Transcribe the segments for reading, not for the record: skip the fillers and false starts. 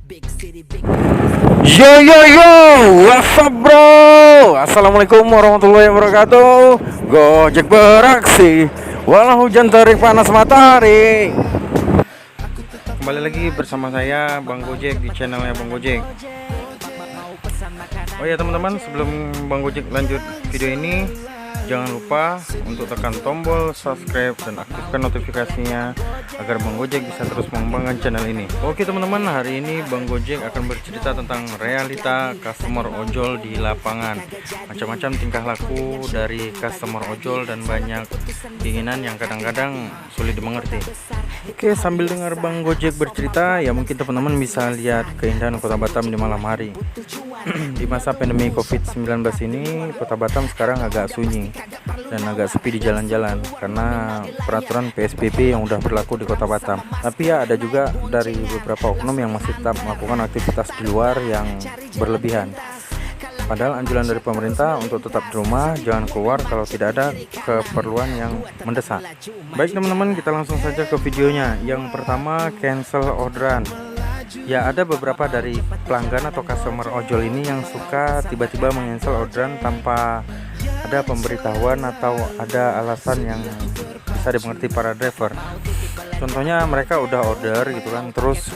Yo yo yo, what's up bro? Assalamualaikum warahmatullahi wabarakatuh. Gojek beraksi, walau hujan terik panas matahari. Kembali lagi bersama saya Bang Gojek di channelnya Bang Gojek. Oh ya teman-teman, sebelum Bang Gojek lanjut video ini, jangan lupa untuk tekan tombol subscribe dan aktifkan notifikasinya agar Bang Gojek bisa terus mengembangkan channel ini. Oke teman-teman, hari ini Bang Gojek akan bercerita tentang realita customer ojol di lapangan. Macam-macam tingkah laku dari customer ojol dan banyak keinginan yang kadang-kadang sulit dimengerti. Oke, sambil dengar Bang Gojek bercerita, ya mungkin teman-teman bisa lihat keindahan Kota Batam di malam hari. Di masa pandemi COVID-19 ini, Kota Batam sekarang agak sunyi dan agak sepi di jalan-jalan karena peraturan PSBB yang udah berlaku di Kota Batam. Tapi ya ada juga dari beberapa oknum yang masih tetap melakukan aktivitas di luar yang berlebihan. Padahal anjuran dari pemerintah untuk tetap di rumah, jangan keluar kalau tidak ada keperluan yang mendesak. Baik teman-teman, kita langsung saja ke videonya. Yang pertama, cancel orderan. Ya, ada beberapa dari pelanggan atau customer ojol ini yang suka tiba-tiba meng-cancel orderan tanpa ada pemberitahuan atau ada alasan yang bisa dimengerti para driver. Contohnya mereka udah order gitu kan, terus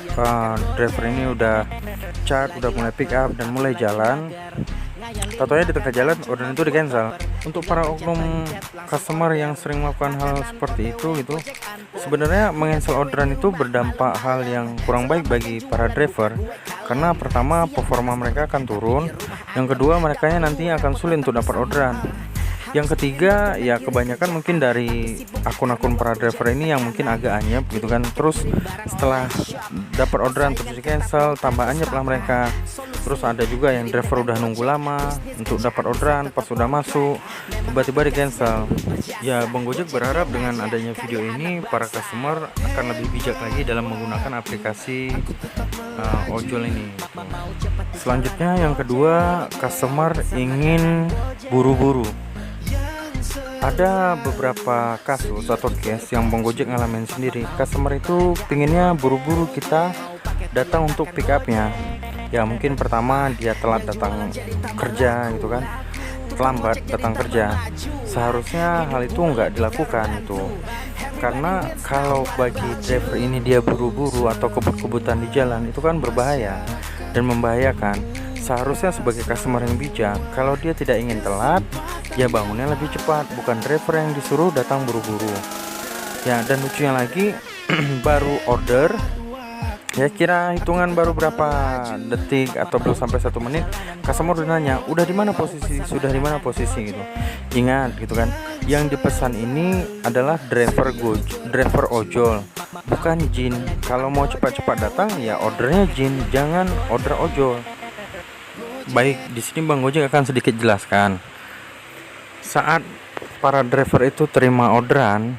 driver ini udah chat, udah mulai pick up dan mulai jalan. Contohnya di tengah jalan orderan itu di cancel. Untuk para oknum customer yang sering melakukan hal seperti itu gitu, sebenarnya meng-cancel orderan itu berdampak hal yang kurang baik bagi para driver. Karena pertama, performa mereka akan turun, yang kedua mereka nantinya akan sulit untuk dapat orderan. Yang ketiga, ya kebanyakan mungkin dari akun-akun para driver ini yang mungkin agak anyep gitu kan. Terus setelah dapat orderan terus di cancel, tambah anyep lah mereka. Terus ada juga yang driver udah nunggu lama untuk dapat orderan, pas sudah masuk tiba-tiba di cancel. Ya Bang Gojek berharap dengan adanya video ini para customer akan lebih bijak lagi dalam menggunakan aplikasi ojol ini gitu. Selanjutnya yang kedua, customer ingin buru-buru. Ada beberapa kasus atau case yang Bang Gojek ngalamin sendiri. Customer itu pinginnya buru-buru kita datang untuk pick upnya. Ya mungkin pertama dia telat datang kerja gitu kan, terlambat datang kerja. Seharusnya hal itu nggak dilakukan itu, karena kalau bagi driver ini dia buru-buru atau kebut-kebutan di jalan itu kan berbahaya dan membahayakan. Seharusnya sebagai customer yang bijak, kalau dia tidak ingin telat, ya bangunnya lebih cepat, bukan driver yang disuruh datang buru-buru. Ya, dan lucunya lagi baru order, ya kira hitungan baru berapa detik atau belum sampai 1 menit, customer udah nanya, udah di mana posisi, sudah di mana posisi gitu. Ingat gitu kan, yang dipesan ini adalah driver ojol, bukan jin. Kalau mau cepat-cepat datang, ya ordernya jin, jangan order ojol. Baik, di sini Bang Gojek akan sedikit jelaskan. Saat para driver itu terima orderan,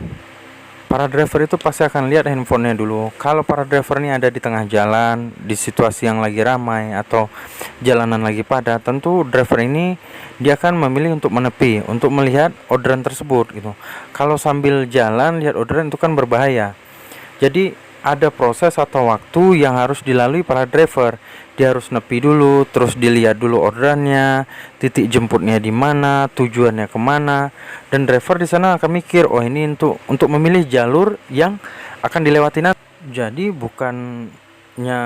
para driver itu pasti akan lihat handphonenya dulu. Kalau para driver ini ada di tengah jalan, di situasi yang lagi ramai atau jalanan lagi padat, tentu driver ini dia akan memilih untuk menepi, untuk melihat orderan tersebut gitu. Kalau sambil jalan lihat orderan itu kan berbahaya. Jadi ada proses atau waktu yang harus dilalui para driver. Dia harus nepi dulu, terus dilihat dulu orderannya, titik jemputnya di mana, tujuannya kemana, dan driver di sana akan mikir, oh ini untuk memilih jalur yang akan dilewati nanti. Jadi bukannya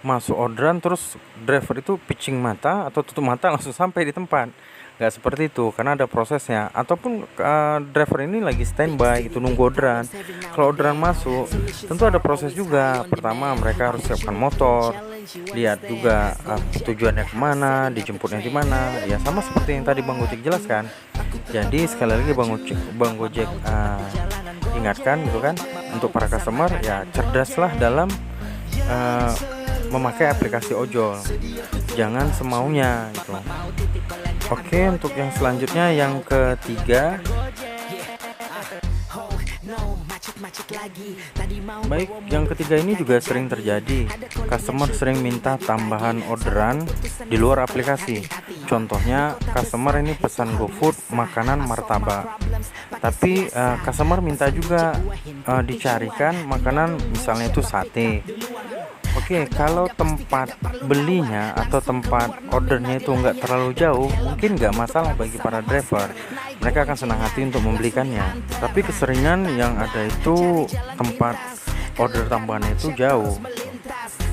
masuk orderan terus driver itu pitching mata atau tutup mata langsung sampai di tempat. Nggak seperti itu, karena ada prosesnya. Ataupun driver ini lagi standby itu nunggu orderan. Kalau orderan masuk tentu ada proses juga. Pertama mereka harus siapkan motor, lihat juga tujuannya kemana, dijemputnya di mana. Ya sama seperti yang tadi Bang Gojek jelaskan. Jadi sekali lagi Bang Gojek ingatkan gitu kan, untuk para customer ya cerdaslah dalam memakai aplikasi ojol, jangan semaunya gitu. Oke, untuk yang selanjutnya yang ketiga, baik, yang ketiga ini juga sering terjadi. Customer sering minta tambahan orderan di luar aplikasi. Contohnya, customer ini pesan GoFood makanan martabak, tapi customer minta juga dicarikan makanan misalnya itu sate. Oke, Oke, kalau tempat belinya atau tempat ordernya itu nggak terlalu jauh, mungkin nggak masalah bagi para driver. Mereka akan senang hati untuk membelikannya. Tapi keseringan yang ada itu tempat order tambahannya itu jauh.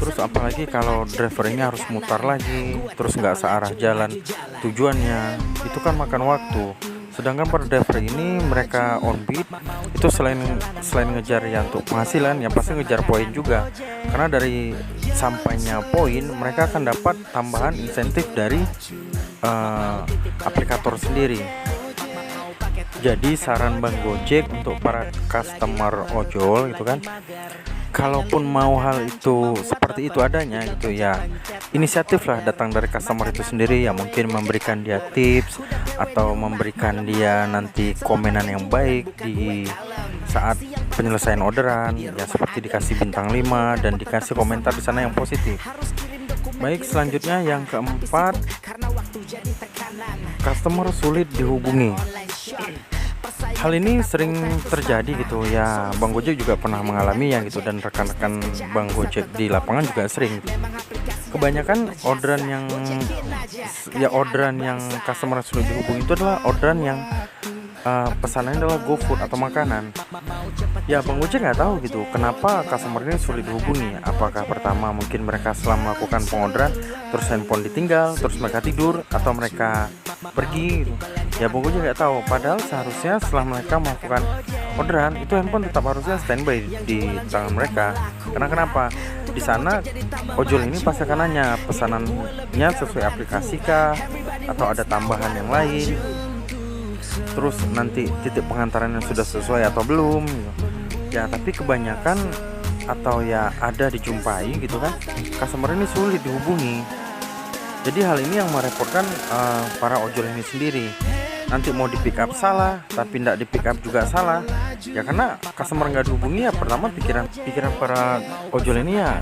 Terus apalagi kalau driver ini harus mutar lagi, terus nggak searah jalan tujuannya, itu kan makan waktu. Sedangkan para driver ini mereka on beat itu selain ngejar ya untuk penghasilan, yang pasti ngejar poin juga. Karena dari sampainya poin, mereka akan dapat tambahan insentif dari aplikator sendiri. Jadi saran Bang Gojek untuk para customer ojol gitu kan, kalaupun mau hal itu seperti itu adanya gitu ya, inisiatif lah datang dari customer itu sendiri ya, mungkin memberikan dia tips atau memberikan dia nanti komenan yang baik di saat penyelesaian orderan ya, seperti dikasih bintang 5 dan dikasih komentar di sana yang positif. Baik, selanjutnya yang keempat, customer sulit dihubungi. Hal ini sering terjadi gitu ya, Bang Gojek juga pernah mengalami ya gitu, dan rekan-rekan Bang Gojek di lapangan juga sering. Kebanyakan orderan yang customer sulit dihubungi itu adalah orderan yang pesanannya adalah GoFood atau makanan. Ya, Bang Gojek nggak tahu gitu kenapa customer ini sulit dihubungi. Apakah pertama mungkin mereka setelah melakukan pengorderan terus handphone ditinggal, terus mereka tidur, atau mereka pergi gitu. Ya, Bang Gojek nggak tahu. Padahal seharusnya setelah mereka melakukan orderan itu handphone tetap harusnya standby di tangan mereka. Karena kenapa? Di sana ojol ini pasti akan nanya pesanannya sesuai aplikasi kah, atau ada tambahan yang lain. Terus nanti titik pengantaran yang sudah sesuai atau belum gitu. Ya, tapi kebanyakan atau ya ada dijumpai gitu kan, customer ini sulit dihubungi. Jadi hal ini yang merepotkan para ojol ini sendiri. Nanti mau di pick up salah, tapi tidak di pick up juga salah. Ya karena customer nggak dihubungi ya, pertama pikiran para ojol ini ya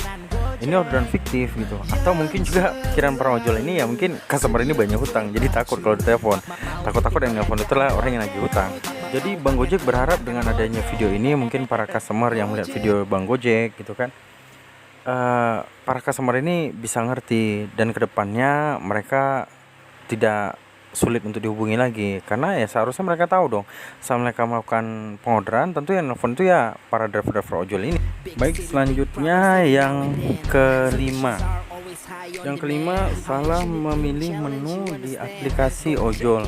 ini orderan fiktif gitu. Atau mungkin juga pikiran para ojol ini ya mungkin customer ini banyak hutang, jadi takut kalau ditelepon. Takut yang nelfon itu lah orang yang lagi hutang. Jadi Bang Gojek berharap dengan adanya video ini mungkin para customer yang melihat video Bang Gojek gitu kan, para customer ini bisa ngerti dan kedepannya mereka tidak sulit untuk dihubungi lagi. Karena ya seharusnya mereka tahu dong, saat mereka melakukan pengorderan tentu yang nelfon itu ya para driver ojol ini. Baik, selanjutnya yang kelima. Yang kelima, salah memilih menu di aplikasi ojol.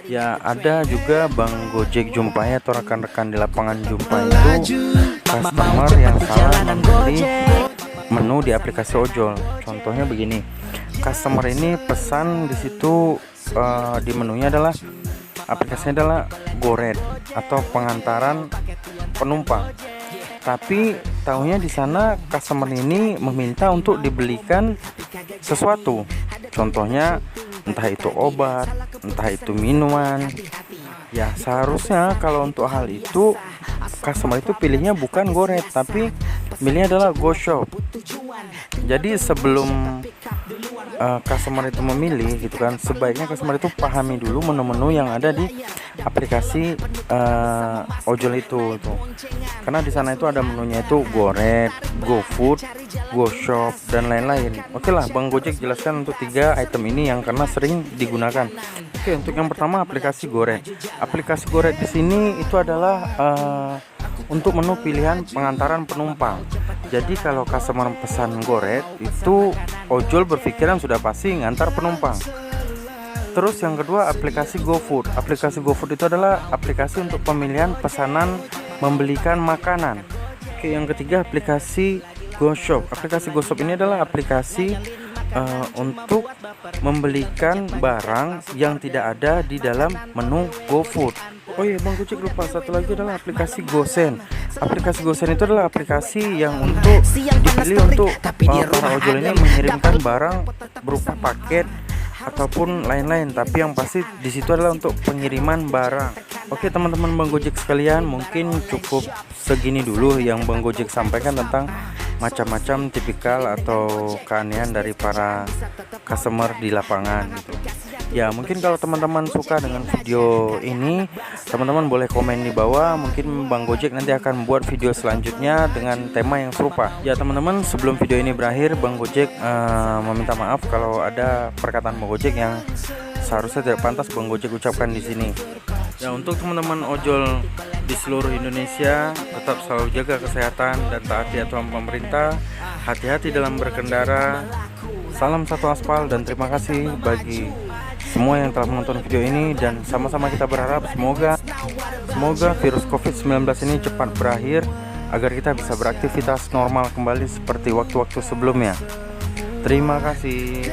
Ya, ada juga Bang Gojek jumpai atau rekan-rekan di lapangan jumpai itu customer yang salah memilih menu di aplikasi ojol. Contohnya begini, customer ini pesan di situ di menunya adalah aplikasinya adalah GoRed atau pengantaran penumpang. Tapi tahunya di sana customer ini meminta untuk dibelikan sesuatu. Contohnya entah itu obat, entah itu minuman. Ya, seharusnya kalau untuk hal itu customer itu pilihnya bukan GoRed, tapi pilihnya adalah GoShop. Jadi sebelum customer itu memilih gitu kan, sebaiknya customer itu pahami dulu menu-menu yang ada di aplikasi ojol itu. Karena di sana itu ada menunya itu GoRed, GoFood, GoShop dan lain-lain. Oke lah, Bang Gojek jelaskan untuk 3 item ini yang karena sering digunakan. Oke, untuk yang pertama aplikasi GoRed. Aplikasi GoRed di sini itu adalah untuk menu pilihan pengantaran penumpang. Jadi kalau customer pesan GoRed itu ojol berpikiran sudah pasti ngantar penumpang. Terus yang kedua aplikasi GoFood. Aplikasi GoFood itu adalah aplikasi untuk pemilihan pesanan membelikan makanan. Oke, yang ketiga aplikasi GoShop. Aplikasi GoShop ini adalah aplikasi untuk membelikan barang yang tidak ada di dalam menu GoFood. Oh iya, Bang Gojek lupa, satu lagi adalah aplikasi GoSend. Aplikasi GoSend itu adalah aplikasi yang untuk dipilih untuk para ojol ini mengirimkan barang berupa paket ataupun lain-lain, tapi yang pasti di situ adalah untuk pengiriman barang. Oke teman-teman Bang Gojek sekalian, mungkin cukup segini dulu yang Bang Gojek sampaikan tentang macam-macam tipikal atau keanehan dari para customer di lapangan gitu. Ya mungkin kalau teman-teman suka dengan video ini, Teman-teman boleh komen di bawah, mungkin Bang Gojek nanti akan membuat video selanjutnya dengan tema yang serupa. Ya teman-teman, sebelum video ini berakhir, Bang Gojek meminta maaf kalau ada perkataan Bang Gojek yang seharusnya tidak pantas Bang Gojek ucapkan di sini. Ya, untuk teman-teman ojol di seluruh Indonesia, tetap selalu jaga kesehatan dan taati aturan pemerintah. Hati-hati dalam berkendara. Salam satu aspal dan terima kasih bagi semua yang telah menonton video ini, dan sama-sama kita berharap semoga virus COVID-19 ini cepat berakhir agar kita bisa beraktivitas normal kembali seperti waktu-waktu sebelumnya. Terima kasih.